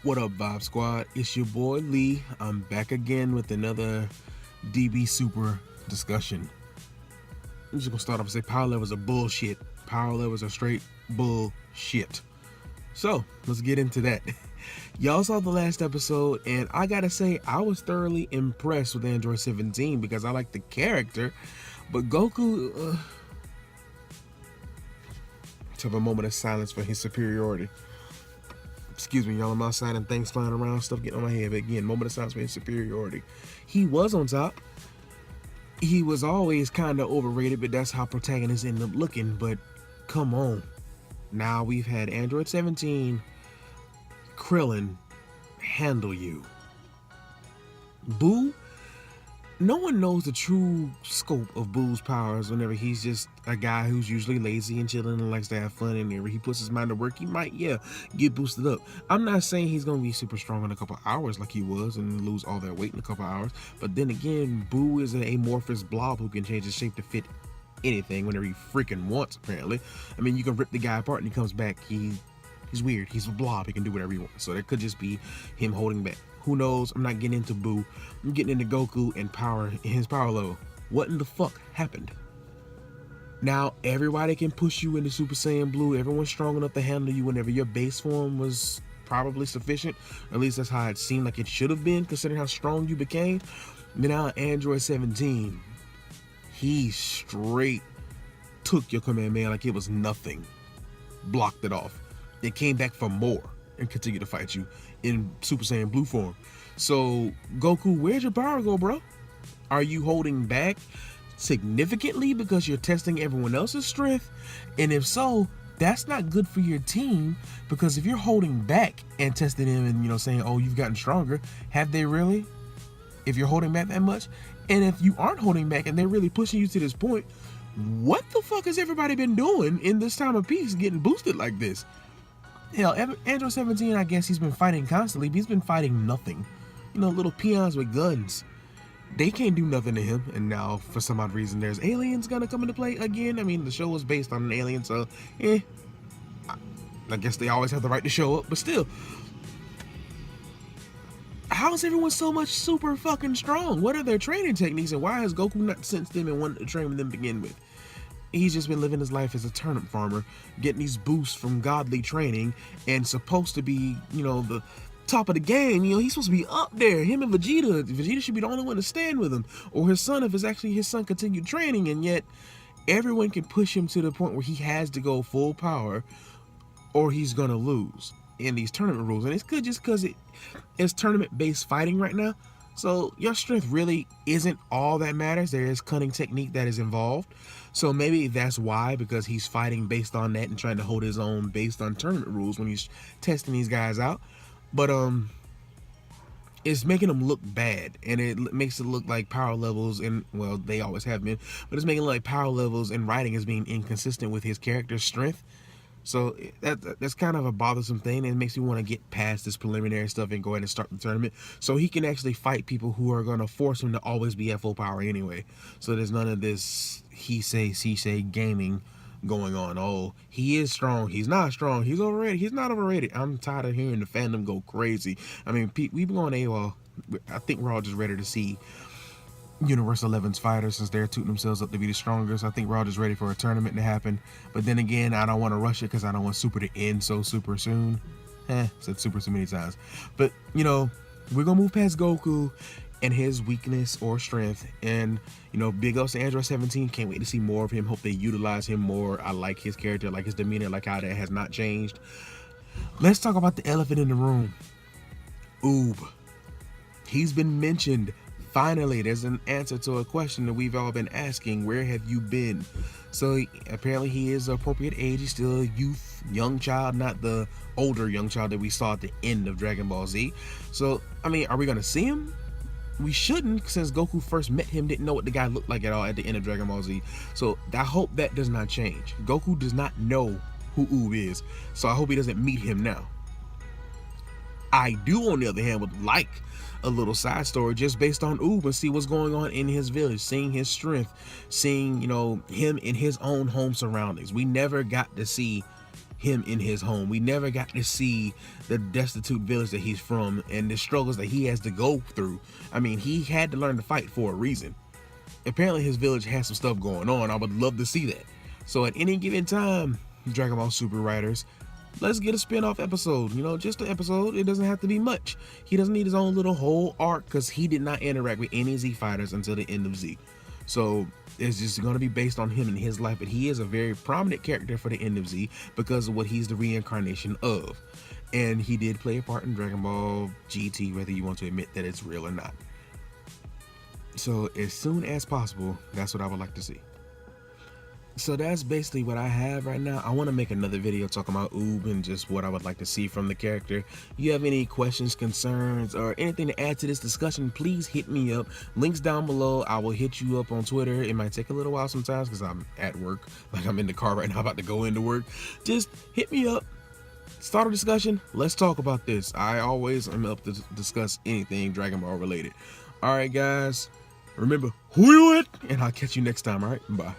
What up, Vibe Squad? It's your boy Lee. I'm back again with another DB Super discussion. I'm just gonna start off and say power levels are bullshit. Power levels are straight bullshit. So let's get into that. Y'all saw the last episode, and I gotta say, I was thoroughly impressed with Android 17 because I like the character, but Goku took a moment of silence for his superiority. Excuse me, y'all, I'm outside and things flying around, stuff getting on my head. But again, moment of silence for his superiority. He was on top. He was always kind of overrated, but that's how protagonists end up looking. But come on. Now we've had Android 17, Krillin, handle you. Boo, no one knows the true scope of Boo's powers whenever he's just a guy who's usually lazy and chilling and likes to have fun, and whenever he puts his mind to work, he might, get boosted up. I'm not saying he's going to be super strong in a couple hours like he was and lose all that weight in a couple hours, but then again, Boo is an amorphous blob who can change his shape to fit anything whenever he freaking wants, apparently. I mean, you can rip the guy apart and he comes back, he's weird, he's a blob, he can do whatever he wants, so that could just be him holding back. Who knows? I'm not getting into Boo. I'm getting into Goku and his power level. What in the fuck happened? Now, everybody can push you into Super Saiyan Blue. Everyone's strong enough to handle you whenever your base form was probably sufficient. At least that's how it seemed like it should have been, considering how strong you became. But now, Android 17, he straight took your command man like it was nothing. Blocked it off. They came back for more and continue to fight you in Super Saiyan Blue form. So, Goku, where'd your power go, bro? Are you holding back significantly because you're testing everyone else's strength? And if so, that's not good for your team, because if you're holding back and testing them and, saying, oh, you've gotten stronger, have they really? If you're holding back that much? And if you aren't holding back and they're really pushing you to this point, what the fuck has everybody been doing in this time of peace getting boosted like this? Hell, Android 17, I guess he's been fighting constantly, but he's been fighting nothing. Little peons with guns. They can't do nothing to him, and now, for some odd reason, there's aliens gonna come into play again. I mean, the show was based on an alien, so, I guess they always have the right to show up, but still. How is everyone so much super fucking strong? What are their training techniques, and why has Goku not sensed them and wanted to train with them to begin with? He's just been living his life as a turnip farmer, getting these boosts from godly training, and supposed to be, the top of the game. He's supposed to be up there. Him and Vegeta. Vegeta should be the only one to stand with him. Or his son, if it's actually his son, continued training, and yet everyone can push him to the point where he has to go full power, or he's gonna lose in these tournament rules. And it's good just because it's tournament-based fighting right now. So your strength really isn't all that matters. There is cunning technique that is involved. So maybe that's why, because he's fighting based on that and trying to hold his own based on tournament rules when he's testing these guys out. But it's making them look bad, and it makes it look like power levels, and well, they always have been, but it's making it look like power levels and writing is being inconsistent with his character's strength. So that's kind of a bothersome thing, and it makes me want to get past this preliminary stuff and go ahead and start the tournament so he can actually fight people who are going to force him to always be at full power anyway. So there's none of this he say, she say gaming going on. Oh, he is strong, he's not strong, he's overrated, he's not overrated. I'm tired of hearing the fandom go crazy. I mean, we've been going AWOL. I think we're all just ready to see Universe 11's fighters, since they're tooting themselves up to be the strongest. I think we're all just ready for a tournament to happen. But then again, I don't want to rush it because I don't want Super to end so super soon. Said super so many times. But, we're going to move past Goku and his weakness or strength. And, big ups to Android 17. Can't wait to see more of him. Hope they utilize him more. I like his character, I like his demeanor, like how that has not changed. Let's talk about the elephant in the room. Uub. He's been mentioned. Finally, there's an answer to a question that we've all been asking. Where have you been? So apparently he is appropriate age. He's still a youth, young child, not the older young child that we saw at the end of Dragon Ball Z. So, I mean, are we going to see him? We shouldn't, since Goku first met him, didn't know what the guy looked like at all at the end of Dragon Ball Z. So I hope that does not change. Goku does not know who Uub is, so I hope he doesn't meet him now. I do, on the other hand, would like a little side story just based on Uub and see what's going on in his village, seeing his strength, seeing, him in his own home surroundings. We never got to see him in his home. We never got to see the destitute village that he's from and the struggles that he has to go through. I mean, he had to learn to fight for a reason. Apparently his village has some stuff going on. I would love to see that. So at any given time, Dragon Ball Super writers, let's get a spin-off episode. You know, just an episode. It doesn't have to be much. He doesn't need his own little whole arc because he did not interact with any Z fighters until the end of Z. So it's just going to be based on him and his life. But he is a very prominent character for the end of Z because of what he's the reincarnation of. And he did play a part in Dragon Ball GT, whether you want to admit that it's real or not. So as soon as possible, that's what I would like to see. So that's basically what I have right now. I want to make another video talking about Uub and just what I would like to see from the character. You have any questions, concerns, or anything to add to this discussion, please hit me up. Links down below. I will hit you up on Twitter. It might take a little while sometimes because I'm at work. Like I'm in the car right now about to go into work. Just hit me up. Start a discussion. Let's talk about this. I always am up to discuss anything Dragon Ball related. All right, guys. Remember who you with, and I'll catch you next time. All right, bye.